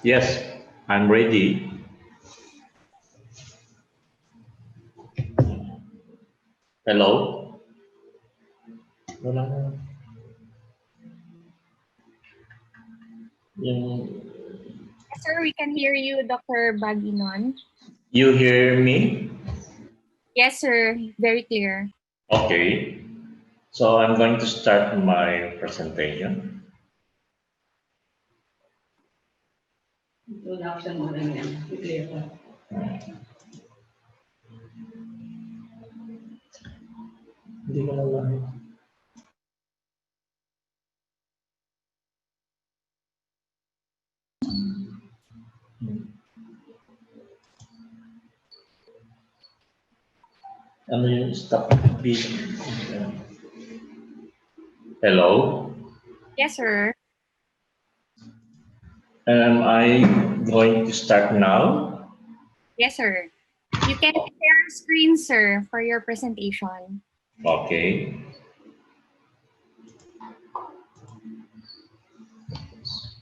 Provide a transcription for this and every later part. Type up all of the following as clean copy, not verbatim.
Yes, I'm ready. Hello? Wala. Yes, sir, we can hear you, Dr. Baguinon. You hear me? Yes, sir, very clear. Okay. So I'm going to start my presentation. Hindi mo na lang. Ano yung stop video? Hello? Yes, sir. Am I going to start now? Yes, sir. You can share screen, sir, for your presentation. Okay.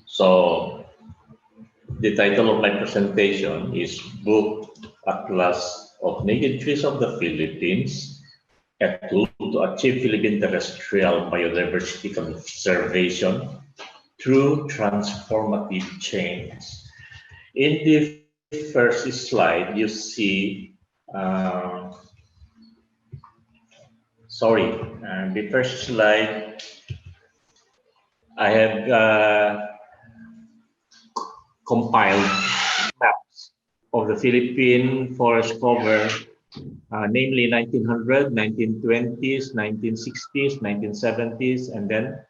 So the title of my presentation is Book Atlas of Native Trees of the Philippines, a tool to achieve Philippine terrestrial biodiversity conservation through transformative change. In the first slide, you see, the first slide, I have compiled maps of the Philippine forest cover, namely 1900, 1920s, 1960s, 1970s, and then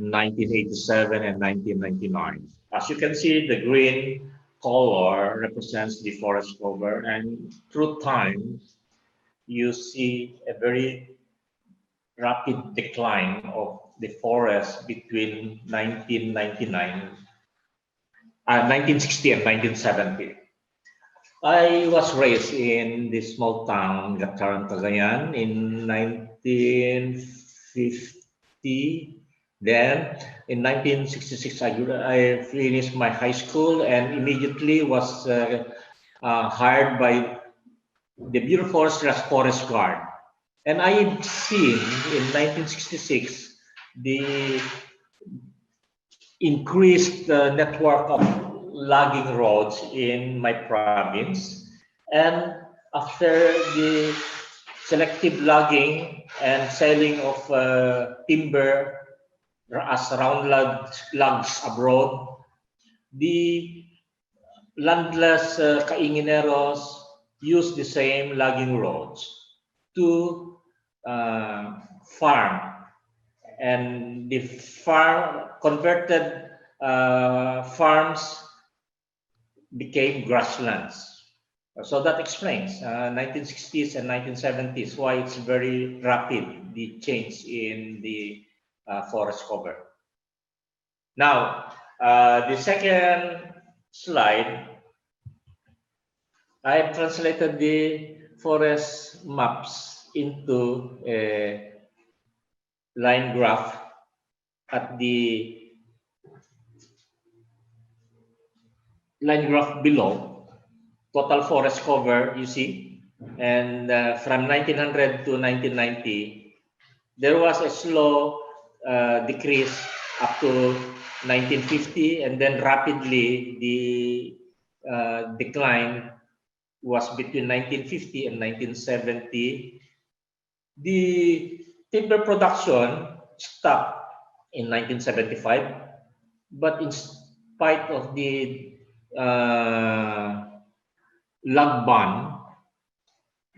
1987 and 1999. As you can see, the green color represents the forest cover, and through time, you see a very rapid decline of the forest between 1960 and 1970. I was raised in the small town Gataran, Cagayan in 1950. Then in 1966, I finished my high school and immediately was hired by the Bureau of Forestry as forest guard. And I had seen in 1966 the increased network of logging roads in my province. And after the selective logging and selling of timber as logs abroad, the landless kaingineros use the same logging roads to farm, and the converted farms became grasslands. So that explains 1960s and 1970s why it's very rapid, the change in the forest cover. Now, the second slide, I have translated the forest maps into a line graph at the line graph below. Total forest cover, you see, and from 1900 to 1990, there was a slow decrease up to 1950, and then rapidly the decline was between 1950 and 1970. The timber production stopped in 1975, but in spite of the log ban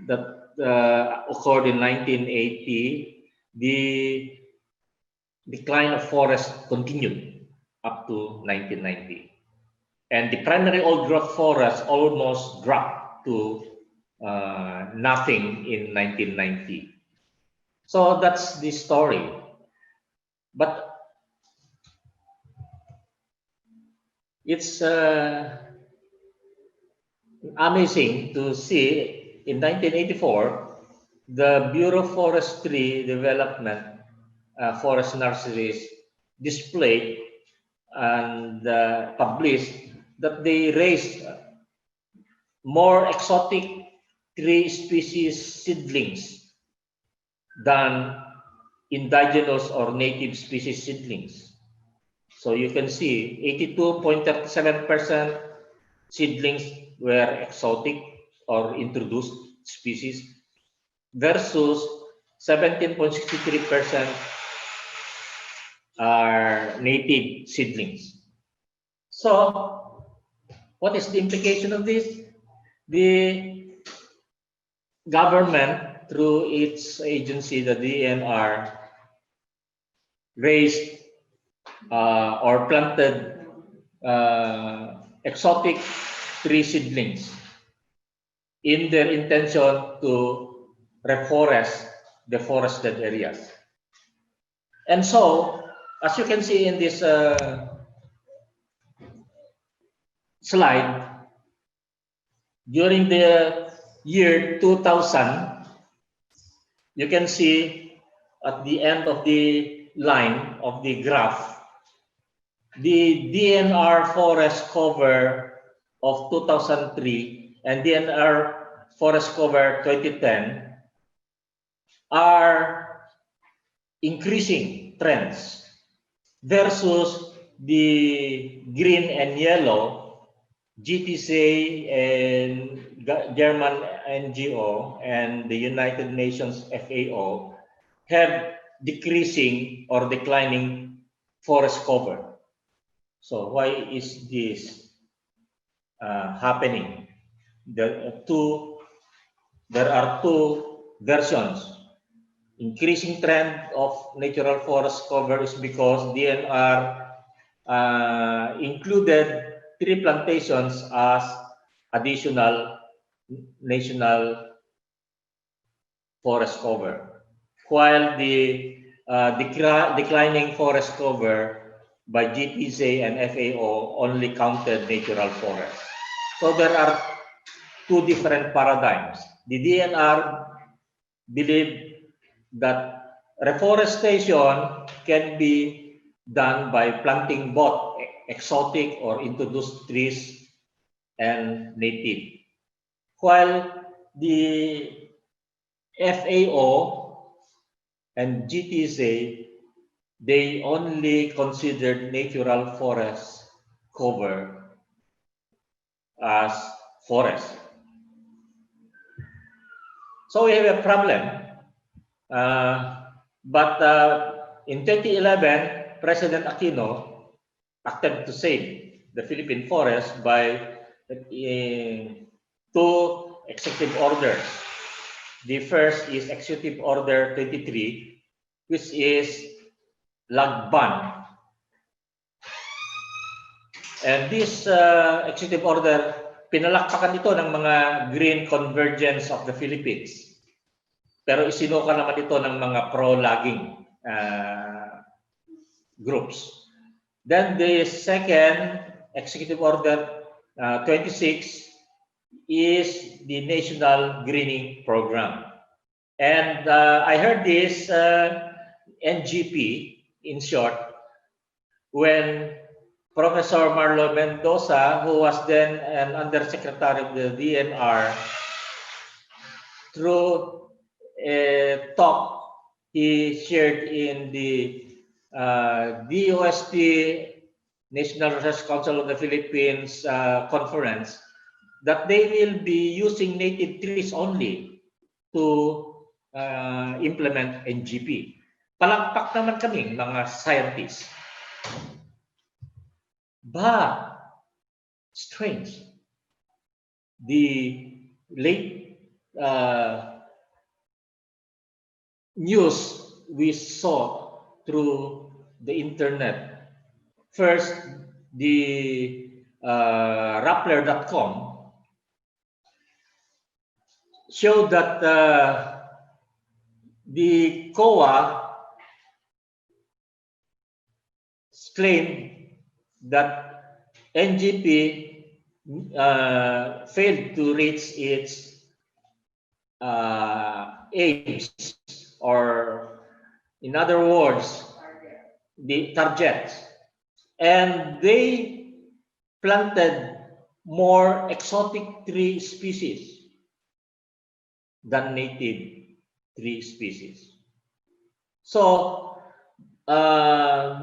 that occurred in 1980, the decline of forest continued up to 1990. And the primary old growth forest almost dropped to nothing in 1990. So that's the story. But it's amazing to see in 1984, the Bureau of Forestry Development forest nurseries displayed and published that they raised more exotic tree species seedlings than indigenous or native species seedlings. So you can see 82.37% seedlings were exotic or introduced species versus 17.63% are native seedlings. So what is the implication of this? The government, through its agency, the DNR, raised or planted exotic tree seedlings in their intention to reforest the forested areas. And so, as you can see in this slide, during the year 2000, you can see at the end of the line of the graph, the DNR forest cover of 2003 and DNR forest cover 2010 are increasing trends versus the green and yellow GTC and German NGO and the United Nations FAO have decreasing or declining forest cover. So why is this happening? There are two versions. Increasing trend of natural forest cover is because DNR included tree plantations as additional national forest cover, while the declining forest cover by GPSA and FAO only counted natural forests. So there are two different paradigms. The DNR believe that reforestation can be done by planting both exotic or introduced trees and native, while the FAO and GTSA, they only considered natural forest cover as forest. So we have a problem. But in 2011, President Aquino acted to save the Philippine forest by two executive orders. The first is Executive Order 23, which is Lagban. And this executive order, pinalakpakan ito ng mga green convergence of the Philippines. Pero isinuka naman ito ng mga pro-logging groups. Then the second Executive Order 26 is the National Greening Program. And I heard this NGP, in short, when Professor Marlon Mendoza, who was then an Undersecretary of the DNR, through a talk he shared in the DOST National Research Council of the Philippines conference, that they will be using native trees only to implement NGP. Palakpak naman kami mga scientists. But strange, the late news we saw through the internet. First, the Rappler.com showed that the COA claimed that NGP failed to reach its aims, or in other words, the target. And they planted more exotic tree species than native tree species. So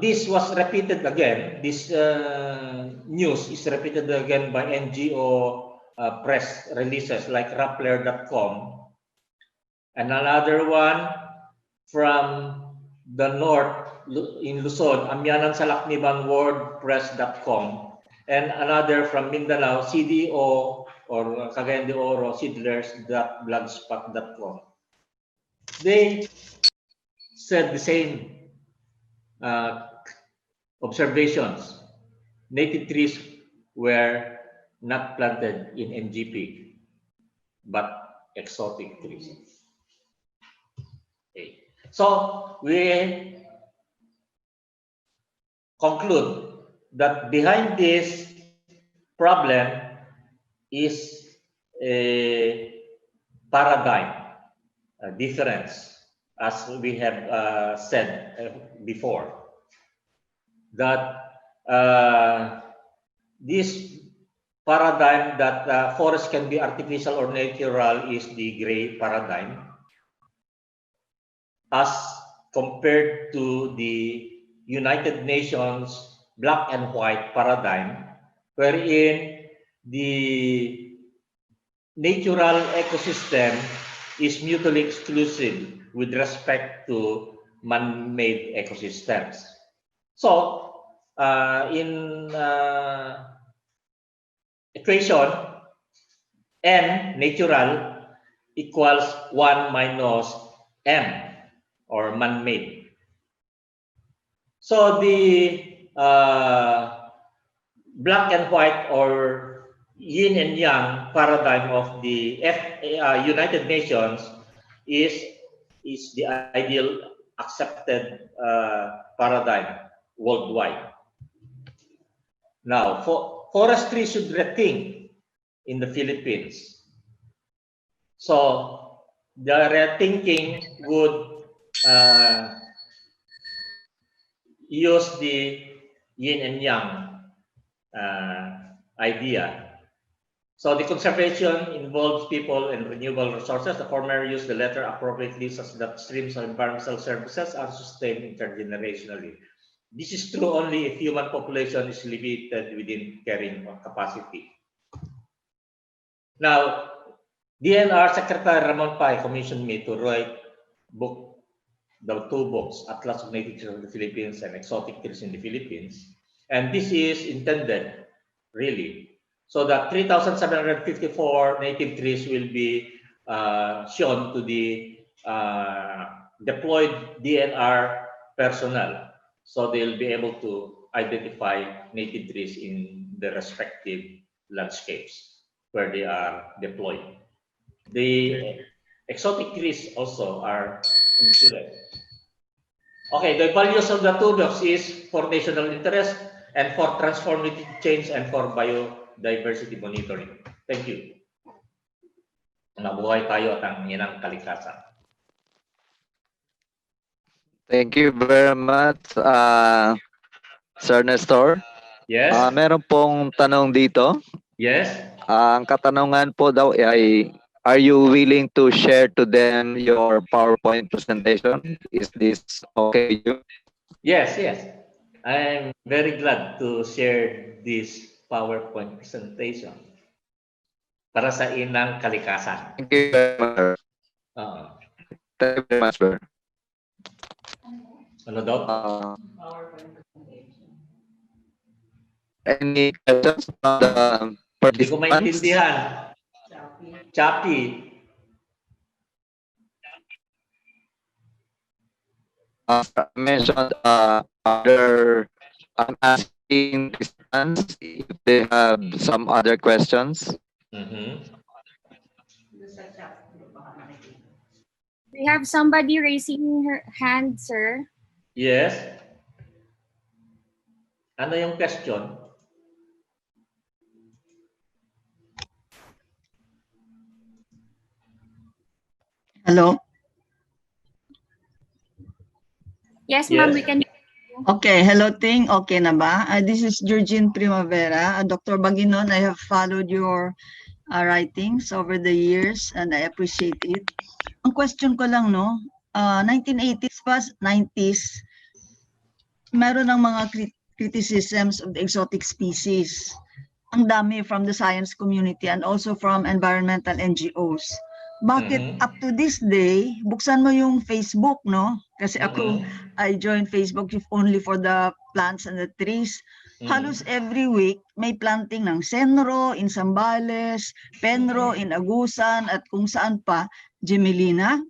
this was repeated again. This news is repeated again by NGO press releases like Rappler.com, and another one from the north in Luzon, Amyanan sa Lakniban WordPress.com, and another from Mindanao, CDO or Cagayan de Oro Seedlers.blogspot.com. They said the same observations. Native trees were not planted in MGP, but exotic trees. Okay. So we conclude that behind this problem is a paradigm difference, as we have said before, that this paradigm that forest can be artificial or natural is the gray paradigm, as compared to the United Nations black and white paradigm, wherein the natural ecosystem is mutually exclusive with respect to man-made ecosystems. So, in equation, N natural equals 1 minus M, or man-made. So the black and white or yin and yang paradigm of the United Nations is the ideal accepted paradigm worldwide. Now, forestry should rethink in the Philippines. So the rethinking would use the yin and yang idea. So the conservation involves people and renewable resources. The former use the latter appropriately such that streams of environmental services are sustained intergenerationally. This is true only if human population is limited within carrying capacity. Now, DNR Secretary Ramon Pai commissioned me to write the two books, Atlas of Native Trees of the Philippines and Exotic Trees in the Philippines. And this is intended, really, so that 3,754 native trees will be shown to the deployed DNR personnel. So they'll be able to identify native trees in the respective landscapes where they are deployed. The exotic trees also are included. Okay, the values of the two books is for national interest and for transformative change and for biodiversity monitoring. Thank you. Nabuhay tayo at ang inang kalikasan. Thank you very much, Sir Nestor. Yes? Meron pong tanong dito. Yes? Ang katanungan po daw ay, are you willing to share to them your PowerPoint presentation? Is this okay with you? Yes, yes. I'm very glad to share this PowerPoint presentation para sa inang kalikasan. Thank you very much, sir. Thank you very much, sir. Ano daw? Any questions from the Hindi ko participants? maintindihan. Choppy. Mentioned other, I'm asking participants if they have some other questions. We have somebody raising her hand, sir. Yes. Ano yung question? Hello? Yes, ma'am, Yes. we can hear you. Okay, hello Ting. Okay na ba? This is Georgine Primavera. Dr. Baguinon, I have followed your writings over the years and I appreciate it. Ang question ko lang, no, 1980s pa, 90s, meron ng mga criticisms of the exotic species. Ang dami from the science community and also from environmental NGOs. Bakit up to this day, buksan mo yung Facebook, no? Kasi ako, I joined Facebook if only for the plants and the trees. Halos every week, may planting ng Senro, in Zambales, Penro, in Agusan, at kung saan pa, Gemelina,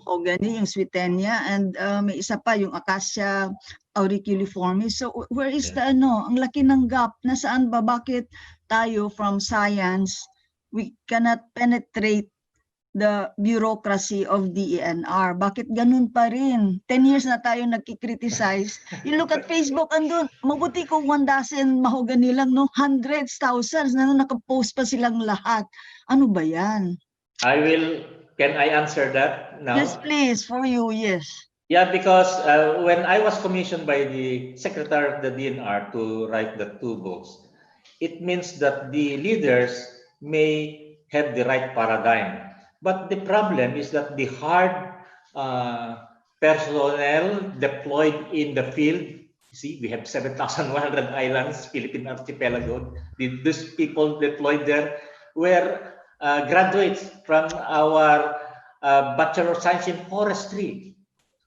Ogani, yung Swietenia, and may isa pa, yung Acacia auriculiformis. So where is the ang laki ng gap, nasaan ba, bakit tayo from science, we cannot penetrate the bureaucracy of DENR. Bakit ganun pa rin? 10 years na tayo nagkikriticize. You look at Facebook, andun, mabuti kung 1 dozen mahogany lang, no? Hundreds, thousands, na nakapost pa silang lahat. Ano ba yan? Can I answer that now? Yes, please, for you, yes. Yeah, because when I was commissioned by the Secretary of the DNR to write the 2 books, it means that the leaders may have the right paradigm. But the problem is that the hard personnel deployed in the field, see, we have 7,100 islands, Philippine archipelago. These people deployed there were graduates from our Bachelor of Science in Forestry.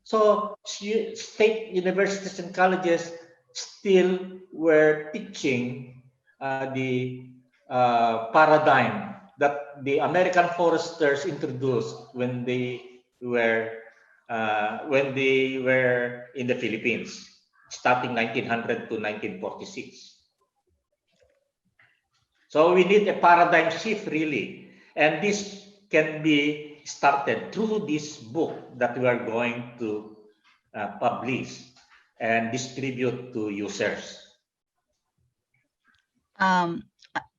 So state universities and colleges still were teaching the paradigm that the American foresters introduced when they were in the Philippines, starting 1900 to 1946. So we need a paradigm shift, really, and this can be started through this book that we are going to publish and distribute to users.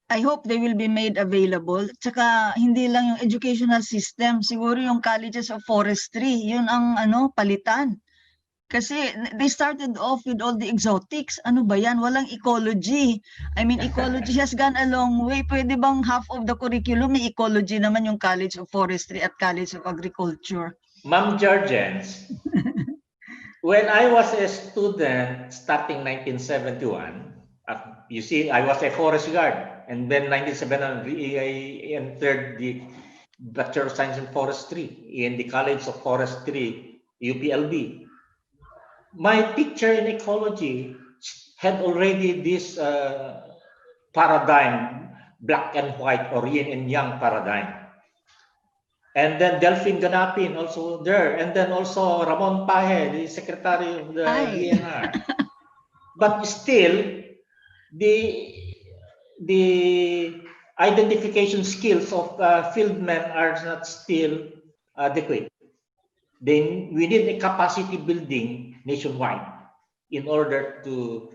I hope they will be made available. Tsaka hindi lang yung educational system, siguro yung colleges of forestry, yun ang palitan. Kasi they started off with all the exotics. Ano ba yan? Walang ecology. I mean, ecology has gone a long way. Pwede bang half of the curriculum may ecology naman yung College of Forestry at College of Agriculture? Ma'am Georgians, when I was a student starting 1971, you see, I was a forest guard. And then 1971, I entered the Bachelor of Science in Forestry in the College of Forestry, UPLB. My teacher in ecology had already this paradigm, black and white or yin and yang paradigm. And then Delphine Ganapin also there. And then also Ramon Pahe, the secretary of the DNR. But still, the identification skills of field men are not still adequate. Then we need a capacity building nationwide in order to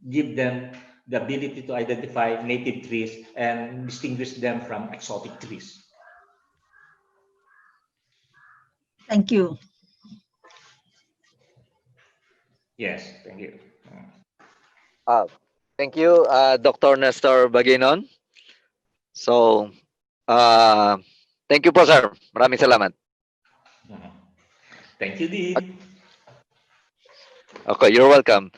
give them the ability to identify native trees and distinguish them from exotic trees. Thank you. Yes, thank you. Thank you, Dr. Nestor Baguinon. So, thank you po, sir. Maraming salamat. Thank you, Dean. Okay, you're welcome.